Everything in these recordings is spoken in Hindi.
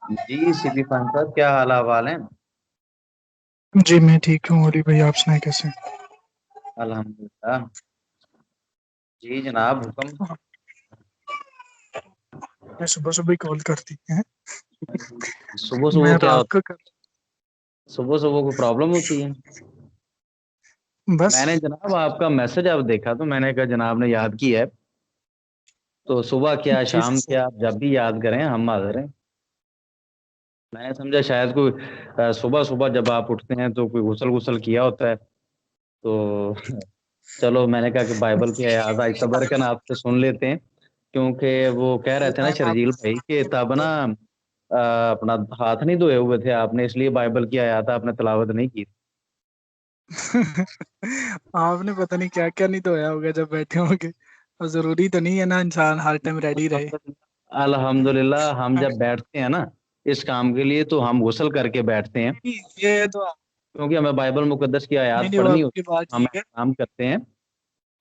जी सीपी खान साहब, क्या हाल अहवाल है? जी, मैं ठीक हूँ। अली भाई, आप सुनाएं कैसे हैं? अल्हम्दुलिल्लाह। जी जनाब, हुक्म। मैं सुबह सुबह ही कॉल करती हैं। सुबह मैं सुबह क्या रात होता को कर है? सुबह सुबह कोई प्रॉब्लम होती है? बस। मैंने जनाब आपका मैसेज अब देखा तो मैंने कहा जनाब ने याद किया है। तो सुबह क्या जी शाम क्या, आप जब भी याद करें हम हाजिर हैं। मैंने समझा शायद कोई सुबह सुबह जब आप उठते हैं तो कोई गुसल गुसल किया होता है। तो चलो मैंने कहा कि बाइबल की आयत आज तबरकन आपसे सुन लेते हैं, क्योंकि वो कह रहे थे ना टाइम शर्जील भाई कि तब ना अपना हाथ नहीं धोए हुए थे आपने, इसलिए बाइबल की आयत आपने तिलावत नहीं की। आपने पता नहीं क्या क्या नहीं धोया होगा जब बैठे होंगे। और जरूरी तो नहीं है ना इंसान हर टाइम रेडी रहे। अल्हम्दुलिल्लाह, हम हाँ, जब बैठते हैं ना इस काम के लिए तो हम गुस्ल करके बैठते हैं, नहीं, ये तो क्योंकि हमें बाइबल मुकद्दस की नहीं आयत नहीं, वो पढ़नी आपकी होती बात है, हम ठीक है। काम करते हैं।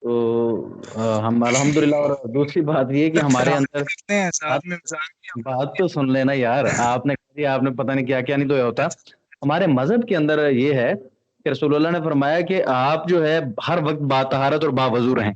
तो हम अल्हम्दुलिल्लाह। और दूसरी बात ये कि हमारे मजाक अंदर करते हैं साथ बात में, मजाक नहीं होगा। बात तो सुन लेना यार, आपने कह दिया आपने पता नहीं क्या क्या नहीं धोया होता। हमारे मजहब के अंदर ये है कि रसूलुल्लाह ने फरमाया कि आप जो है हर वक्त बातहारत और बावजू रहें।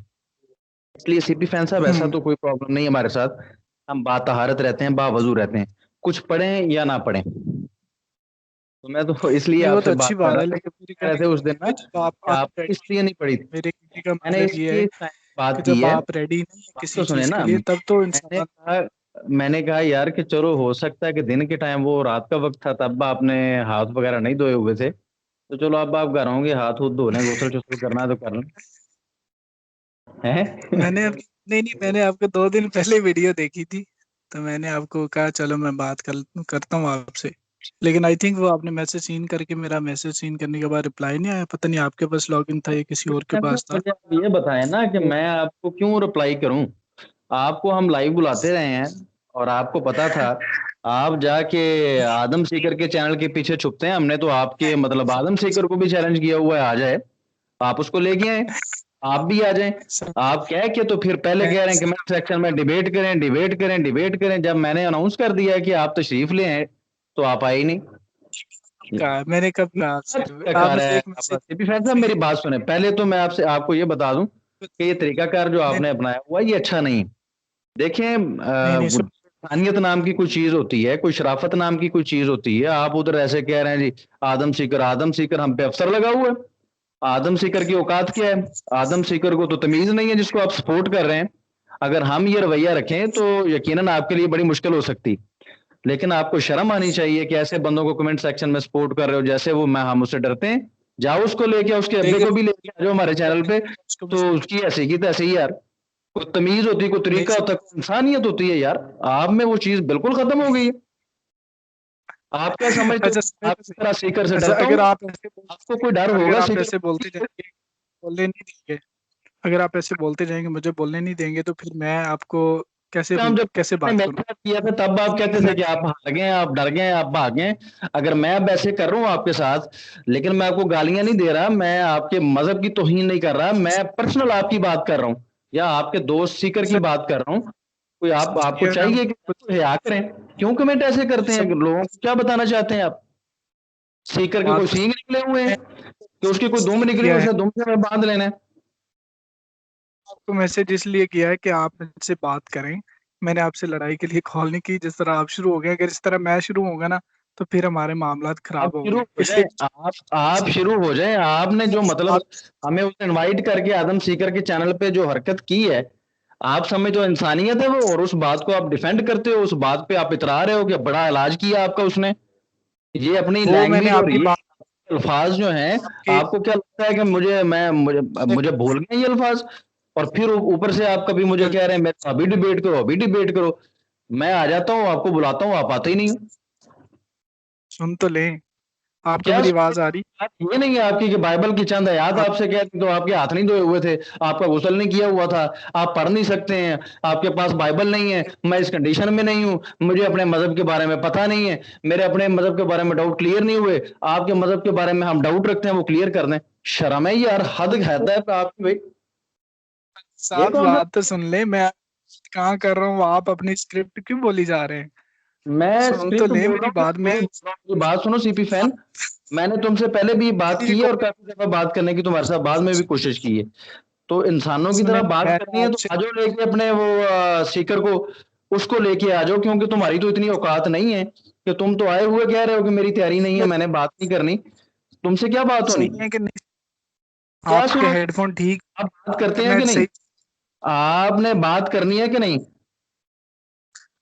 इसलिए सीपी फैन साहब ऐसा हम्म। तो कोई प्रॉब्लम नहीं है हमारे साथ। हम बातहारत रहते हैं, बावजू रहते हैं, कुछ पढ़ें या ना पढ़ें। तो मैं तो इसलिए नहीं, वो आपसे तो बात अच्छी कर बात रहा है, था। लेकिन मेरे कह रहे कहने थे का उस दिन मतलब ना है जब आप कि आप रेडी, इसलिए नहीं पढ़ी थी। मेरे कहने का मैंने मतलब ये इसलिए है इस टाइम बात कि की जब है। आप रेडी नहीं है बात किसी तो सुने चीज के ना, लिए तब तो इंसान। मैंने कहा यार कि चलो हो सकता है कि दिन के टाइम वो रात का वक्त था तब आपने हाथ वगैरह नहीं धोए हुए थे। तो चलो अब आप घर होंगे, हाथ हुथ धो लें, गुसल चुसल करना है तो कर लें। हैं? नहीं नहीं, मैंने आपको 2 दिन पहले वीडियो देखी थी। तो मैंने आपको कहा चलो मैं बात करता हूँ आपसे। लेकिन आई थिंक वो आपने मैसेज सीन करके, मेरा मैसेज सीन करने के बाद रिप्लाई नहीं आया। पता नहीं आपके पास लॉगिन था या किसी और के पास था। मुझे आप ये बताएं ना कि तो मैं आपको क्यों रिप्लाई करूं। आपको हम लाइव बुलाते रहे हैं और आपको पता था। आप जाके आदम सीकर के चैनल के पीछे छुपते हैं, हमने तो आपके मतलब आदम सीकर को भी चैलेंज किया हुआ है, आ जाए आप उसको लेके आए, आप भी आ जाएं। सर, आप कह के तो फिर पहले मैं कह रहे हैं कि मैं सेक्शन में डिबेट करें डिबेट करें डिबेट करें, जब मैंने अनाउंस कर दिया कि आप तशरीफ ले आए तो आप आए ही नहीं। कहा, मैंने कब कहा आपसे? तरीकाकार आपने है एक आपका मैसेज सीपी फैज साहब, मेरी बात सुने पहले तो मैं आपसे आपको ये बता दूं कि ये तरीकाकार जो नहीं आपने अपनाया हुआ है ये अच्छा नहीं है। देखें नहीं नहीं, सर। इंसानियत नाम की कोई चीज होती है, कोई शराफत नाम की कोई चीज होती है। आप उधर ऐसे कह रहे हैं जी आदम सीकर हम पे अफसर लगा हुआ है। आदम सीकर की औकात क्या है? आदम सीकर को तो तमीज नहीं है जिसको आप सपोर्ट कर रहे हैं। अगर हम ये रवैया रखें तो यकीनन आपके लिए बड़ी मुश्किल हो सकती। लेकिन आपको शर्म आनी चाहिए कि ऐसे बंदों को कमेंट सेक्शन में सपोर्ट कर रहे हो जैसे वो मैं हम उससे डरते हैं। जाओ उसको लेके उसके अब्बे देखिए, को भी लेके आ जाओ हमारे चैनल पे। उसको मैं तो उसकी ऐसी की तैसी यार, कोई तमीज होती, कोई नहीं तरीका सर। होता, कोई इंसानियत होती है यार। आप में वो चीज बिल्कुल खत्म हो गई है। आप क्या समझते हो? अच्छा सुनिए आप तो इस सही। तरह सीकर से अच्छा, डरता हूँ? आपको कोई डर अगर होगा आप सीकर? ऐसे बोलते जाएंगे, बोलने नहीं देंगे, अगर आप ऐसे बोलते जाएंगे, मुझे बोलने नहीं देंगे, तो फिर मैं आपको कैसे हम जब कैसे ने बात मेरे करूं? साथ किया था तब आप कहते थे मैं कि आप हार गए, आप डर गए, आप भाग गए। अगर मैं अब ऐसे कर रहा हूँ आपके साथ, लेकिन मैं आपको गालियां नहीं दे रहा, मैं आपके मजहब की तौहीन नहीं कर रहा, मैं पर्सनल आपकी बात कर रहा हूँ या आपके दोस्त सीकर की सर, बात कर रहा हूँ। कोई आप आपको यार हम चाहिए कि कुछ हया करें? क्यों कमेंट ऐसे करते हैं? सब लोगों को क्या बताना चाहते हैं आप? सीकर के बात कोई तो सींग निकले हुए मैं हैं कि उसकी कोई दुम निकली है, किया है। उसे दुम से हमें बांध लेना है? आपको मैसेज इसलिए किया है कि आप मुझसे बात करें। मैंने आपसे लड़ाई के लिए कॉल नहीं की। जिस तरह आप शुरू हो गए, अगर इस तरह मैं शुरू होगा ना, तो फिर हमारे मामलात आप खराब शुरू होंगे, हो इसलिए जाए, आप शुरू हो जाए। आपने जो मतलब हमें उसे इनवाइट करके आदम सीकर के चैनल पे जो हरकत की है, आप समझ जो इंसानियत है वो, और उस बात को आप डिफेंड करते हो, उस बात पे आप इतरा रहे हो कि बड़ा इलाज किया आपका उसने। ये अपनी वो मैंने लैंग्वेज और आपकी ये बात अल्फाज जो हैं, आपकी आपको क्या लगता है कि मुझे मुझे भूल गए ये अल्फाज? और फिर ऊपर से आप कभी मुझे कह रहे हैं मैं अभी डिबेट करो अभी डिबेट करो। मैं आ जाता हूँ, आपको बुलाता हूँ, आप आते ही नहीं हो। सुन तो लें। आपको क्या मेरी आवाज आ रही? बात ये नहीं है आपकी कि बाइबल की चंद आयत आप आपसे कहती तो आपके हाथ नहीं धोए हुए थे, आपका गुस्ल नहीं किया हुआ था, आप पढ़ नहीं सकते हैं, आपके पास बाइबल नहीं है, मैं इस कंडीशन में नहीं हूं, मुझे अपने मजहब के बारे में पता नहीं है, मेरे अपने मजहब के बारे में डाउट क्लियर नहीं हुए, आपके मजहब के बारे में हम डाउट रखते हैं वो क्लियर कर दें। शर्म है यार, हद है आपकी भाई। ये साथ कौन सा? बात तो सुन ले। मैं कहाँ कर रहा हूँ, आप अपनी स्क्रिप्ट क्यों बोली जा रहे हैं? मैं सुन तो स्क्रिप्ट ले बोल मेरी रहा बात हूँ, में। मेरी बात सुनो सीपी फैन। मैंने तुमसे पहले भी बात की है और काफी दफा बात करने की तुम्हारे साथ बाद में भी कोशिश की है। तो इंसानों की सुने, तरह बात मैंने करनी है तो आपसे आ जाओ लेके अपने वो सीकर को, उसको लेके आ जाओ, क्योंकि तुम्हारी तो इतनी औकात नहीं है कि तुम तो आए हुए कह रहे हो कि मेरी तैयारी नहीं है, मैंने बात नहीं करनी। तुमसे क्या बात होनी? सुनिए कि नहीं, क्या आपके सुनो? हेडफोन ठीक, आप बात करते हैं कि इंटरनेट नहीं? सही। आपने बात करनी है कि नहीं?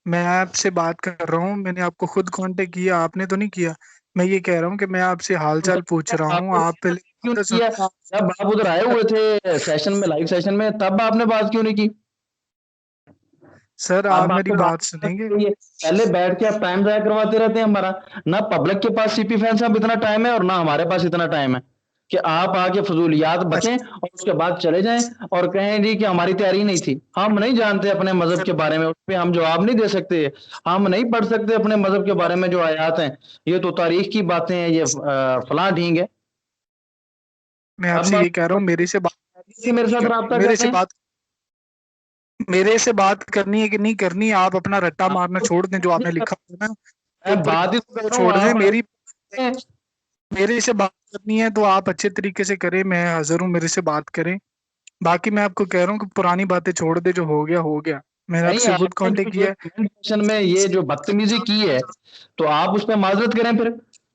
मैं आपसे बात कर रहा हूँ, मैंने आपको खुद कांटेक्ट किया, आपने तो नहीं किया। मैं ये कह रहा हूँ कि मैं आपसे हालचाल पूछ रहा हूँ, आपने आप पहले क्यों बात तो नहीं किया? जब आप उधर आए हुए थे सेशन में, लाइव सेशन में, तब आपने बात क्यों नहीं की? सर अब आप मेरी आपके बात साथ सुनेंगे। पहले बैठ के आप टाइम जाया करवाते रहते हैं हमारा। ना पब्लिक के पास सीपी फैन साहब इतना टाइम है और ना हमारे पास इतना टाइम है कि आप आके फजूलियात बकें और उसके बाद चले जाएं और कहें जी कि हमारी तैयारी नहीं थी। हम नहीं जानते अपने मजहब के बारे में, उस पर हम जवाब नहीं दे सकते। हम नहीं पढ़ सकते अपने मजहब के बारे में जो आयात हैं। ये तो तारीख की बातें हैं, ये फलां ढींग है। मैं अब आपसे आप ये कह रहा हूँ, मेरे से बात कि मेरे साथ राब्ता मेरे कर से लें। बात मेरे से बात करनी है कि नहीं करनी है? आप अपना रट्टा मारना आपको छोड़ दें, जो आपने लिखा था ना मैं पेपर, बात ही तो कर वो रहा हूँ, छोड़ दें। आप मेरे से बात करनी है तो आप अच्छे तरीके से करें, मैं हाजिर हूँ, मेरे से बात करें। बाकी मैं आपको कह रहा हूँ कि पुरानी बातें छोड़ दे, जो हो गया हो गया। मैंने नहीं, आपसे खुद आपने जो कांटेक्ट ये किया है। कमेंट सेक्शन में ये जो बदतमीजी की है, तो आप उस पर माजरत करें फिर।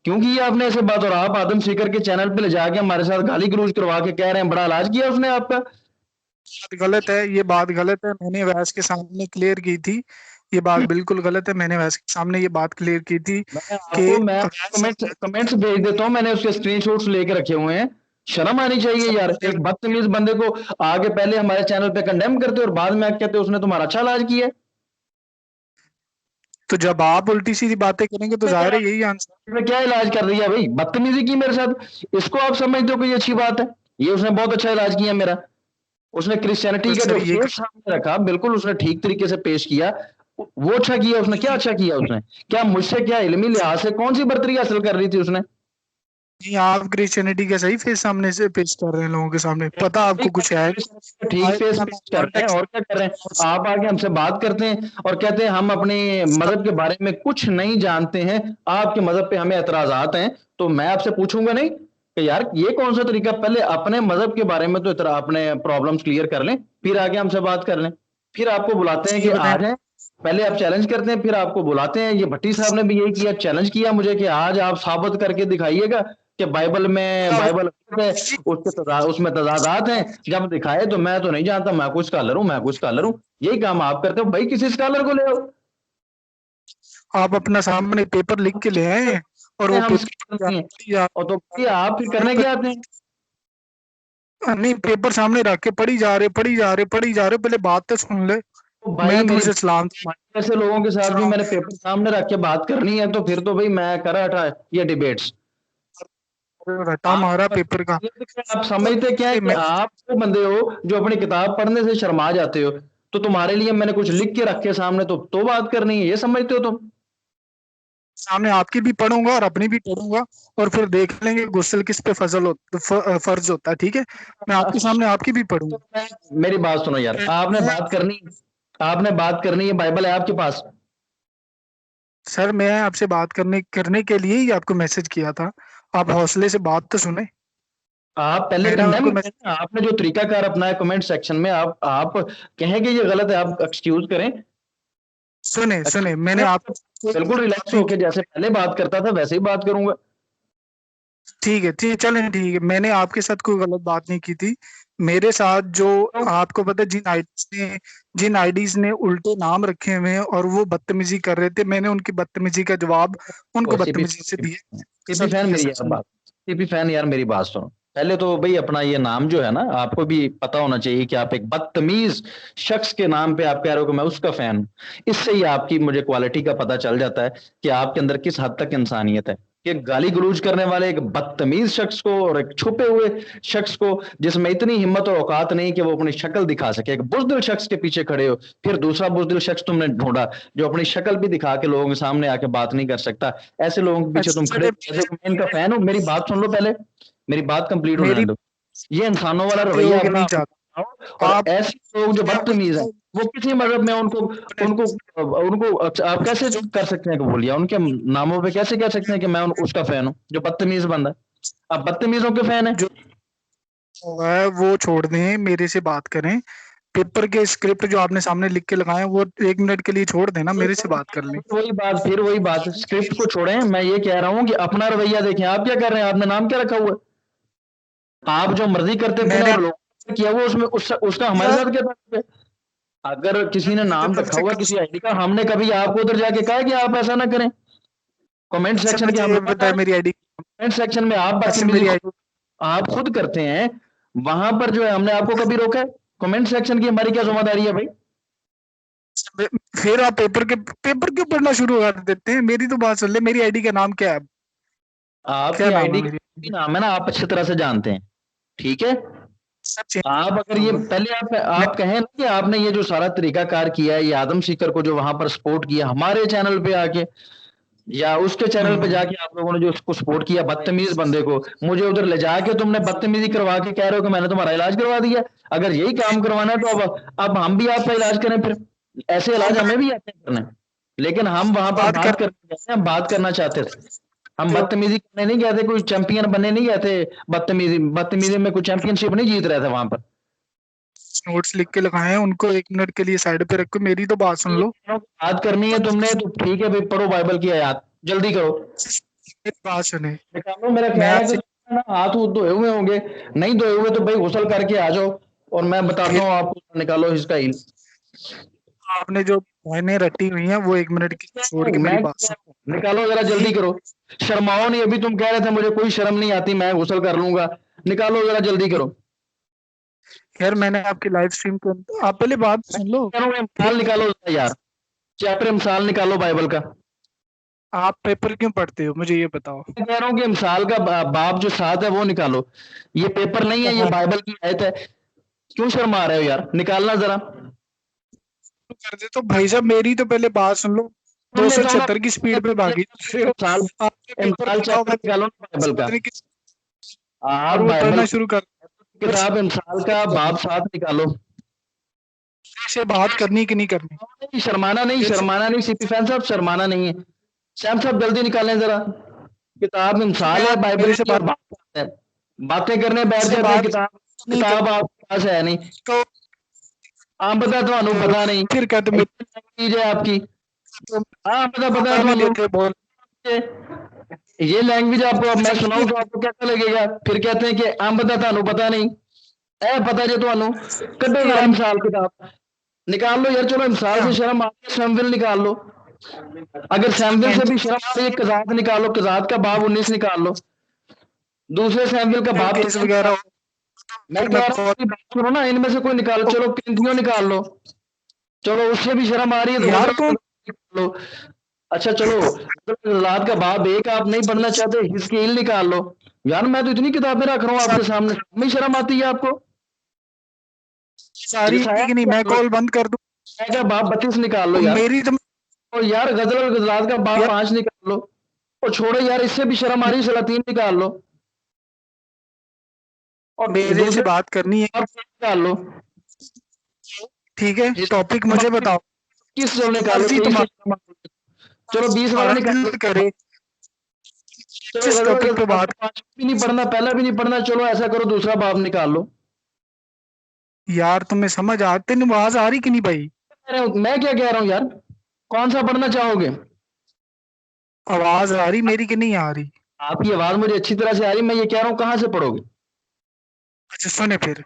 क्यों की आपने ऐसे बात? और आप आदम सीकर के चैनल पे ले जाके हमारे साथ गाली गलौज करवा के कह रहे हैं बड़ा इलाज किया उसने आपका। बात गलत है, ये बात गलत है, मैंने वैस के सामने क्लियर की थी। ये बात बिल्कुल गलत है, मैंने वैस के सामने ये बात क्लियर की थी कि मैं वैस कमेंट्स भेज देता हूँ, मैंने उसके स्क्रीनशॉट्स लेके रखे हुए हैं। शर्म आनी चाहिए यार, एक बदतमीज बंदे को आगे पहले हमारे चैनल पे कंडेम करते और बाद में आके कहते उसने तुम्हारा अच्छा इलाज किया है। तो जब आप उल्टी सीधी बातें करेंगे तो जाहिर है यही आंसर। उसने क्या इलाज कर दिया भाई? बदतमीजी की मेरे साथ, इसको आप समझते हो कि ये अच्छी बात है? ये उसने बहुत अच्छा इलाज किया मेरा। उसने तो क्रिश्चियनिटी का सर जो ये फेस सामने रखा, बिल्कुल उसने ठीक तरीके से पेश किया। वो अच्छा किया उसने। क्या अच्छा किया उसने? क्या मुझसे, क्या इल्मी लिहाज से कौन सी बर्तरी हासिल कर रही थी उसने? नहीं, आप क्रिश्चियनिटी का सही फेस सामने से पेश कर रहे हैं लोगों के सामने, पता आपको कुछ है ठीक फेस पेश कर रहे हैं, कॉन्टेक्स्ट। और क्या कर रहे हैं? आप आके हमसे बात करते हैं और कहते हैं हम अपने मजहब के बारे में कुछ नहीं जानते हैं, आपके मजहब पे हमें एतराजात हैं। तो मैं आपसे पूछूंगा नहीं कि यार ये कौन सा तरीका? पहले अपने मजहब के बारे में तो इतना अपने प्रॉब्लम्स क्लियर कर लें, फिर आगे हमसे बात कर लें। फिर आपको बुलाते हैं कि ये बताएं। आ जाएं। पहले आप चैलेंज करते हैं, फिर आपको बुलाते हैं। ये भट्टी साहब ने भी यही किया, चैलेंज किया मुझे कि आज आप साबित करके दिखाइएगा कि बाइबल है, उसमें तजादात हैं। जब दिखाए तो मैं तो नहीं जानता, मैं कुछ स्कॉलर हूं, मैं कुछ स्कॉलर हूं। यही काम आप करते हो भाई, किसी स्कॉलर को ले आओ। आप अपना सामने पेपर लिख के ले आए हैं और वो हम पेपर स्कॉलर नहीं है, और तो भाई आप फिर करने क्या आते हैं? नहीं, पेपर सामने रख के पढ़ी जा रहे, पढ़ी जा रहे, पढ़ी जा रहे, पहले बात तो सुन ले। तो भाई मैं मेरी तुमसे सलाम ऐसे लोगों के साथ भी सलाम मैंने पेपर सामने रख के बात करनी है, तो फिर तो भाई मैं करा हटा ये डिबेट्स। रटा मारा पेपर का। आप समझते क्या है कि मैं आप वो बंदे हो जो अपनी किताब पढ़ने से शर्मा जाते हो, तो तुम्हारे लिए मैंने कुछ लिख के रखे सामने तो बात करनी है, ये समझते हो तुम? सामने आपकी भी पढ़ूंगा और अपनी भी पढ़ूंगा, और फिर देख लेंगे गुस्ल किस पे फर्ज होता है, ठीक है? मैं आपके सामने आपकी भी तो पढ़ूंगा। मेरी बात सुनो यार, आपने बात करनी है, बाइबल है आपके पास? सर मैं आपसे बात करने करने के लिए ही आपको मैसेज किया था, आप हौसले से बात तो सुने। आप पहले मैंने कंडेम आपको करें ना, आपने जो तरीकाकार अपनाया कमेंट सेक्शन में, आप कहेंगे ये गलत है, आप एक्सक्यूज करें। सुने सुने, एक्सक्यूज मैंने करें, आप बिल्कुल रिलैक्स होके जैसे पहले बात करता था वैसे ही बात करूंगा। ठीक है, ठीक, चलें, ठीक है, मैंने आपके साथ कोई गलत बात नहीं की थी। मेरे साथ जो, आपको पता है जिन आईडीज ने उल्टे नाम रखे हुए हैं और वो बदतमीजी कर रहे थे, मैंने उनकी बदतमीजी का जवाब उनको सीपी बदतमीजी से दिया। सीपी सच फैन है, मेरी सच यार है। बात सीपी फैन यार मेरी बात सुनो। पहले तो भाई अपना ये नाम जो है ना, आपको भी पता होना चाहिए कि आप एक बदतमीज शख्स के नाम पे आप कह रहे हो कि मैं उसका फैन हूं। इससे ही आपकी मुझे क्वालिटी का पता चल जाता है कि आपके अंदर किस हद तक इंसानियत है। कि गाली गलौज करने वाले एक बदतमीज शख्स को और एक छुपे हुए शख्स को, जिसमें इतनी हिम्मत और औकात नहीं कि वो अपनी शक्ल दिखा सके, एक बुजदिल शख्स के पीछे खड़े हो। फिर दूसरा बुजदिल शख्स तुमने ढूंढा जो अपनी शक्ल भी दिखा के लोगों के सामने आके बात नहीं कर सकता। ऐसे लोगों के पीछे अच्छा तुम खड़े चले, हो, जैसे मैं इनका फैन हूं। मेरी बात सुन लो पहले, मेरी बात कंप्लीट होने मेरी दो। ये इंसानों वाला चाहते हो रवैया कि अपना नहीं चाहते? और आप ऐसे लोग जो बदतमीज हैं वो किसी मजहब में उनको उनको उनको आप कैसे कर सकते हैं कबूल, या उनके नामों पे कैसे कह सकते हैं कि मैं उसका फैन हूँ जो बदतमीज बंदा है। आप बदतमीजों के फैन है। जो है वो छोड़ दें, मेरे से बात करें। पेपर के स्क्रिप्ट जो आपने सामने लिख के लगाए हैं वो 1 मिनट के लिए छोड़ देना, मेरे से बात कर लें। फिर वही बात, स्क्रिप्ट को छोड़ें। मैं ये कह रहा हूँ कि अपना रवैया देखें। आप क्या कर रहे हैं? आपने नाम क्या रखा हुआ है? आप जो मर्जी करते थे ना मैंने और लोग किया वो, उसमें उसका हमारे साथ क्या ताल्लुक है? अगर किसी ने नाम रखा हुआ किसी आईडी का, हमने कभी आपको उधर जाके कहा कि आप ऐसा ना करें? कमेंट अच्छा सेक्शन के मुझे हमें ये पता बताए है, मेरी आईडी। कमेंट सेक्शन में आप अच्छा बदतमीजी मेरी आईडी आप खुद करते हैं। वहां पर जो है हमने आपको कभी रोका है? कमेंट सेक्शन की हमारी क्या जिम्मेदारी है भाई? फिर आप पेपर क्यों पढ़ना शुरू कर देते हैं? मेरी तो बात सुन ले, मेरी आईडी का नाम क्या है? क्या आपकी नाम है आईडी मेरी? का नाम है ना, आप अच्छी तरह से जानते हैं। ठीक है। सब चेंज आप अगर ये करूंगा पहले मैं। आप कहें ना कि आपने ये जो सारा तरीकाकार किया है, ये आदम सीकर को जो वहां पर सपोर्ट किया हमारे चैनल पे आके, या उसके चैनल पे जाके आप लोगों ने जो उसको सपोर्ट किया बदतमीज बंदे को, मुझे उधर ले जाके तुमने बदतमीजी करवा के कह रहे हो कि मैंने तुम्हारा इलाज करवा दिया। अगर यही काम करवाना है तो अब हम भी आपका इलाज करें फिर। ऐसे तो इलाज मैं हमें भी आते हैं करने। लेकिन हम वहां पर बात कर बात करने गए थे, हम बात करना चाहते थे। हम बदतमीजी करने नहीं गए थे, कोई चैंपियन बनने नहीं गए थे। बदतमीजी बदतमीजी में कोई चैंपियनशिप नहीं जीत रहे थे वहां पर। नोट्स लिख के लगाए हैं, उनको 1 मिनट के लिए साइड पे रखो, मेरी तो बात सुन लो। बात करनी है तुमने तो ठीक है भाई, पढ़ो बाइबल की आयत, जल्दी करो। मेरी बात सुने। निकालो। मेरा मैं ख्याल है कि आपसे तुम ना हाथ धोए हुए होंगे। नहीं धोए हुए तो भाई गुसल करके आ जाओ, और मैं बताता फिर हूँ आपको। निकालो इसका हील। आपने जो पॉइंटें रटी हुई हैं वो 1 मिनट की छोड़ के मेरी मैं बात सुन। निकालो जरा, जल्दी करो। शर्माओ नहीं, अभी तुम कह रहे थे मुझे कोई शर्म नहीं आती, मैं गुसल कर लूंगा। निकालो जरा, जल्दी करो। खैर मैंने आपकी लाइव स्ट्रीम को, आप पहले बात मैं सुन लो। कह रहा हूँ फिर मिसाल निकालो जरा यार। चैप्टर मिसाल निकालो बाइबल का। आप पेपर क्यों पढ़ते हो मुझे ये बताओ। मैं कह रहा हूँ कि मिसाल का बाब जो 7 है वो निकालो। ये पेपर नहीं है, ये हाँ बाइबल की आयत है। क्यों शर्मा रहे हो यार? निकालना जरा। कर दे तो भाई साहब, मेरी तो पहले बात सुन लो। सुन लेता हूँ ना। 276 की स्पीड पे भागी जा रहे हो। मिसाल आपने पेपर मिसाल खोला चैप्टर होगा निकालो ना बाइबल पता का। नहीं किस, आप और वो बाइबल पढ़ना शुरू कर। फिर किताब मिसाल का बाब 7 निकालो। से बात करनी कि नहीं करनी? नहीं, शर्माना नहीं, फिर से शर्माना नहीं सीपी फैन साहब, शर्माना नहीं है। सैम साहब जल्दी निकालें जरा। किताब में मिसाल मैं है आप बाइबल मेरे से की, और बात बात है। बातें करने बैठ से जाते हैं। बात किताब नहीं किताब करनी आपके पास है नहीं। तो आम पता ਤੁਹਾਨੂੰ तो पता नहीं। फिर कहते ये मेरे लैंग्वेज है आपकी। तो हाँ पता है नहीं ਤੁਹਾਨੂੰ। लेते बोल। ये लैंग्वेज आपको अब मैं अच्छा सुनाऊं तो आपको कैसा लगेगा? फिर कहते हैं कि आम ਤੁਹਾਨੂੰ पता नहीं। ए पता जे ਤੁਹਾਨੂੰ। कड्डो जरा यार मिसाल किताब निकाल लो यार। चलो मिसाल क्या से शर्म आती है, सैमविल निकाल लो। अगर सैमविल से भी शर्म आ रही है, कजात निकालो, कजात का बाब 19 निकाल लो। दूसरे सैमविल का बाब केस 13 वगैरह निकाल हो लो। मैं फिर मैं कह रहा हूँ कॉल। कि बात सुनो ना, इनमें से कोई निकाल, चलो किंतियों निकाल लो। चलो उससे भी शर्म आ रही है तो यार गजल तुम निकाल लो। अच्छा चलो, गजल का बाब 1 आप नहीं पढ़ना चाहते, हिजकील निकाल लो। यार मैं तो इतनी किताबें रख रहा हूँ आपके सामने, में शर्म आती है आपको? सारी यसाया कि नहीं मैं निकाल लो। कॉल बंद कर दूं? यसाया का बाब 32 निकाल लो तो यार। मेरी तो और यार गजल और गजलात का बाब यार 5 निकाल लो। और छोड़ो यार, इससे भी शर्म आ रही है, सलातीन निकाल लो। और मेरे से दूसरे बात करनी है। बाब निकाल लो। ठीक है टॉपिक मुझे बताओ। किस जो निकालो, मर्जी 23 से तुम्हारा शर्म आ रही है। चलो 20 वाला निकालो। दिल करे चलो जिस गजल और टॉपिक पे गजलात बात। का 5 भी नहीं पढ़ना, पहला भी नहीं पढ़ना, चलो ऐसा करो दूसरा बाब निकाल लो। यार तुम्हें समझ आते नहीं, आवाज आ रही कि नहीं भाई? मैं क्या कह रहा हूँ यार? कौन सा पढ़ना चाहोगे? आवाज आ रही मेरी कि नहीं आ रही? आपकी आवाज मुझे अच्छी तरह से आ रही, मैं ये कह रहा हूँ कहाँ से पढ़ोगे? अच्छा सुने फिर,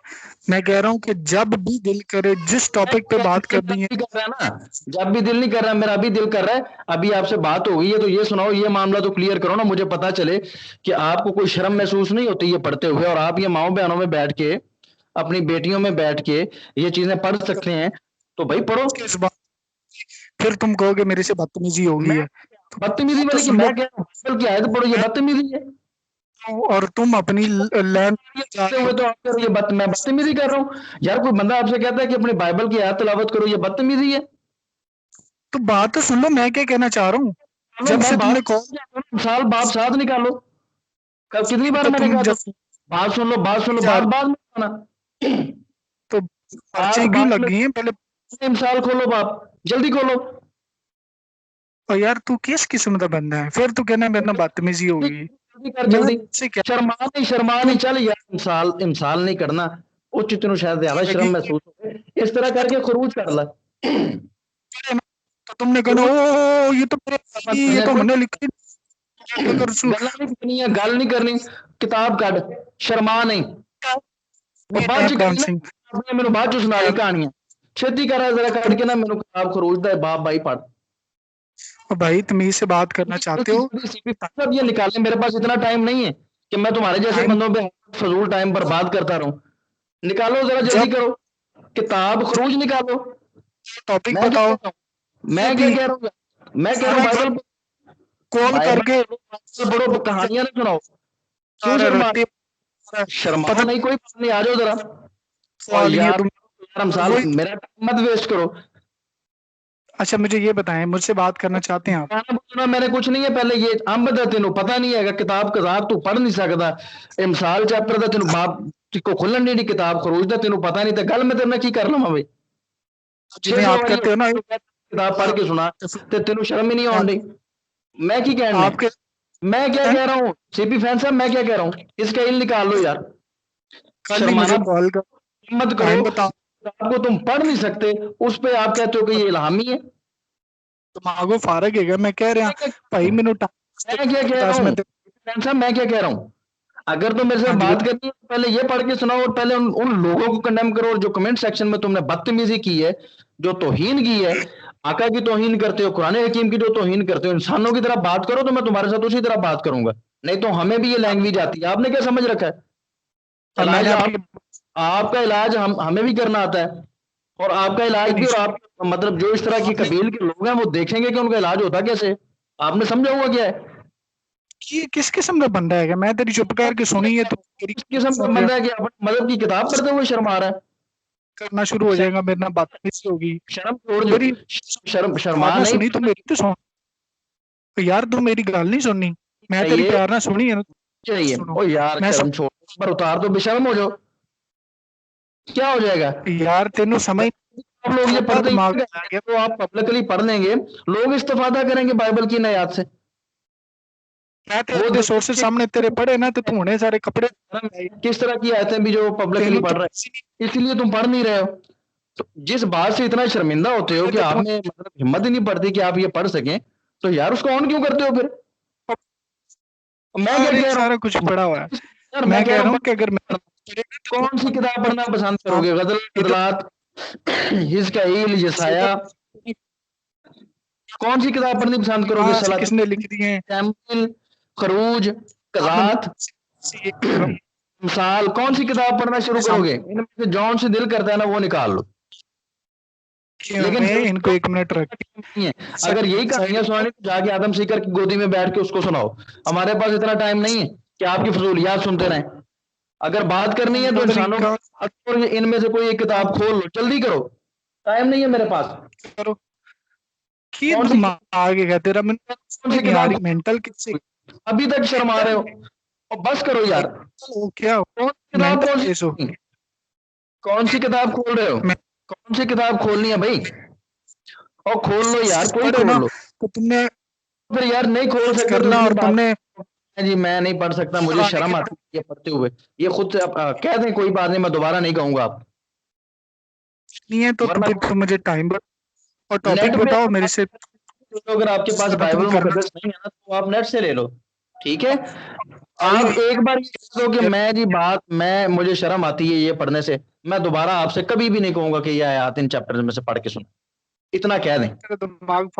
मैं कह रहा हूँ कि जब भी दिल करे जिस टॉपिक पे बात करनी है। भी कर रहा है ना, जब भी दिल नहीं कर रहा, मेरा अभी दिल कर रहा है। अभी आपसे बात हो गई है तो ये सुनाओ, ये मामला तो क्लियर करो ना, मुझे पता चले कि आपको कोई शर्म महसूस नहीं होती ये पढ़ते हुए, और आप ये माओ बहनों में बैठ के, अपनी बेटियों में बैठ के ये चीजें पढ़ सकते हैं। तो भाई पढ़ो। किस बात? फिर तुम कहोगे मेरे से बदतमीजी हो गई मैं है। बदतमीजी तो वाली कि सुन लो, मैं कह रहा हूँ बाइबल की आयत पढ़ो, ये बदतमीजी है? और तुम अपनी लैंड ये जा पढ़ते रहे हुए हो। तो आप कह रहे हो ये मैं बदतमीजी कर रहा हूँ? यार कोई बंदा आपसे कहता है कि अपनी बाइबल की आयत तिलावत करो, ये बदतमीजी है? तो बात तो सुन लो, मैं क्या कहना चाह रहा हूँ। चलो जब मैं से बात तुमने कॉल, साल बाप साथ निकालो। कब कितनी बार तो मैंने तुम कहा जब था? बात सुन लो, बात सुन लो, जा बात रहे बाद में बताना। हो, तो पर्चे क्यों लग गई हैं पहले मिसाल खोलो बाप, जल्दी खोलो। और यार तू किस किस्म का बंदा है, फिर तू कहना मेरे ना बदतमीजी होगी। जल्दी कर मैं जल्दी। तुझसे क्या शर्मा नहीं चल यार, इंसाल नहीं करना। उच्च तेनों शायद ज्यादा शर्म लगी महसूस हो, इस तरह करके खरूज कर ला। तो तुमने कहना ओ ये तो ये तो हमने लिखी अगर गल नहीं करनी है, गल नहीं करनी, किताब कट, शर्मा नहीं। बाद च डांसिंग मैनू बाद च सुना दी कहानियां, छेती कर जरा कट के ना मैनू किताब खरूज दा बाप भाई पढ़। भाई तमीज से बात करना चाहते हो सब ये निकाले, मेरे पास इतना टाइम नहीं है कि मैं तुम्हारे जैसे टाइम बंदों पे फजूल टाइम बर्बाद करता रहूं। निकालो जरा, जल्दी जब करो, किताब खरूज निकालो। टॉपिक मैं क्या बताओ कह रहा हूँ, मैं क्या कह रहा हूँ, मैं कह रहा हूँ बाइबल कॉल करके पढ़ो, कहानियां ना सुनाओ। क्यों अरे शर्मा, रट्टी शर्माओ पता नहीं, कोई बात नहीं, आ जाओ जरा। और सवाल ये यार तुम मिसाल, वही मेरा टाइम मत वेस्ट करो। अच्छा मुझे ये बताएं, मुझसे बात करना चाहते हैं आप? गाना बजाना मैंने कुछ नहीं है, पहले ये अंब दा तेनों पता नहीं है किताब कजाब तू पढ़ नहीं सकदा, मिसाल चैप्टर दा तेनों बाप को खुलन नहीं किताब खरूज दा तेनों पता नहीं, तो गल मैं तेरे नाल की कर लवां बई। जिन्हें 600 आप वारी कहते हो ना किताब पढ़ के सुना ते तेनों शर्म ही नहीं आउण आप डी। मैं की कहने, आपके मैं क्या कह रहा हूँ सीपी फैन साहब, मैं क्या कह रहा हूँ, इसका इल निकाल लो यार। कल ही मुझे शर्माना कॉल कर मत करो, टाइम बताओ। आपको तुम पढ़ नहीं सकते, उस पे आप कहते हो कि ये इल्हामी है। दिमागो फारग है मैं कह रहा भाई मैनू मैं क्या कह रहा हूँ फैन साहब, मैं क्या कह रहा हूँ, अगर तो मेरे से हाँ जी बात करनी है तो पहले ये पढ़ के सुनाओ, और पहले उन लोगों को कंडेम करो और जो कमेंट सेक्शन में तुमने बदतमीजी की है, जो तौहीन की है, आका की तौहीन करते हो, कुरान हकीम की जो तौहीन करते हो, इंसानों की तरह बात करो तो मैं तुम्हारे साथ उसी तरह बात करूंगा। नहीं तो हमें भी ये लैंग्वेज आती है, आपने क्या समझ रखा है, इलाज मैंने आप, आपकी आपका इलाज हमें भी करना आता है, और आपका इलाज भी, और आप मतलब जो इस तरह की आपने कबील के लोग हैं वो देखेंगे कि उनका इलाज होता कैसे। आपने समझा हुआ क्या है, ये किस किस्म का बंदा है? मैं तेरी चुप करके सुनी है तो मेरी किस किस्म का सुन रहे हो, बंदा है कि अपनी मदद की किताब पढ़ते हुए शर्मा रहा है। करना शुरू हो जाएगा मेरे ना बदतमीजी होगी। शर्म छोड़ जो, मेरी शर्मा प्यार ना नहीं, सुनी तो मेरी तो सुन यार, तू मेरी गल नहीं सुननी, मैं तेरी चाहिए प्यार ना सुनी है ना। चाहिए सुनो ओ यार, मैं शर्म छोड़, पर उतार दो, बेशर्म हो जाओ, क्या हो जाएगा। यार तेनू समझ आप लोग ये थोड़ा पढ़ते ही दिमाग नहीं आ करेंगे, गया तो आप पब्लिकली पढ़ लेंगे, लोग इस्तेफादा करेंगे बाइबल की नयात से। मैं वो तेरे सोर्सेज सामने तेरे पढ़े ना तो तू होने सारे कपड़े किस तरह की आयतें भी जो पब्लिकली तेनू पढ़ तो रहे हैं, इसलिए तुम पढ़ नहीं रहे हो। तो जिस बात से इतना शर्मिंदा होते हो कि आप में मतलब हिम्मत ही नहीं पड़ती कि आप ये पढ़ सकें, तो यार उसको ऑन क्यों करते हो फिर। मैं क्या सारे कह रहा सारा कुछ हूँ पड़ा हुआ है। यार, मैं मैं कह कह रहा रहा हूँ हूँ कि अगर मैं कौन सी किताब पढ़ना पसंद करोगे, गजल इधर गजलात, हिजकाइल, यसाया, कौन सी किताब पढ़नी पसंद करोगे, कहाँ से सलात, किसने लिख दिए हैं? सैमुएल, खरूज, आपने कज़ात, से ये कह रहा हूँ, मिसाल, कौन सी किताब पढ़ना शुरू सामने करोगे, इनमें से जौन से दिल करता है ना वो निकाल लो। लेकिन हमें इनको 1 मिनट रख नहीं है, अगर यही कहानियां सुनानी तो जाके आदम सीकर की गोदी में बैठ के उसको सुनाओ। हमारे पास इतना टाइम नहीं है कि आपकी फजूलियात सुनते रहें। अगर बात करनी है तो इंसानों को इनमें से कोई एक किताब खोल लो, जल्दी करो, टाइम नहीं है मेरे पास। करो कि कौन सी दिमाग है तेरा, मैं कौन सी नहीं आ रही किताब, मेंटल किससे अभी तक शर्मा रहे हो, और बस करो यार। हो क्या कौन सी किताब, मेंटल केस हो कौन सी किताब खोल रहे हो, मैं कौन सी किताब खोलनी है भाई, और खोल लो यार, कोई पढ़े खोल ना लो। तो तुमने फिर यार नहीं खोल सकते तो करना इतनी और बात तुमने है जी, मैं नहीं पढ़ सकता, मुझे आने शर्म के आती है ये पढ़ते हुए। ये खुद से आप कह दें, कोई बात नहीं, मैं दोबारा नहीं कहूंगा आप, नहीं है तो वरना तुम मुझे टाइम और नेट टॉपिक पे बताओ मेरे से अगर आपके पास खत्म बाइबल करना मुकद्दस नहीं है ना तो आप नेट से ले लो, ठीक है। आप एक बार ये कह दो कि मैं जी बात, मैं मुझे शर्म आती है ये पढ़ने से, मैं दोबारा आपसे कभी भी नहीं कहूंगा कि ये आयत इन चैप्टर में से पढ़ के सुनो, इतना कह दें। दिमाग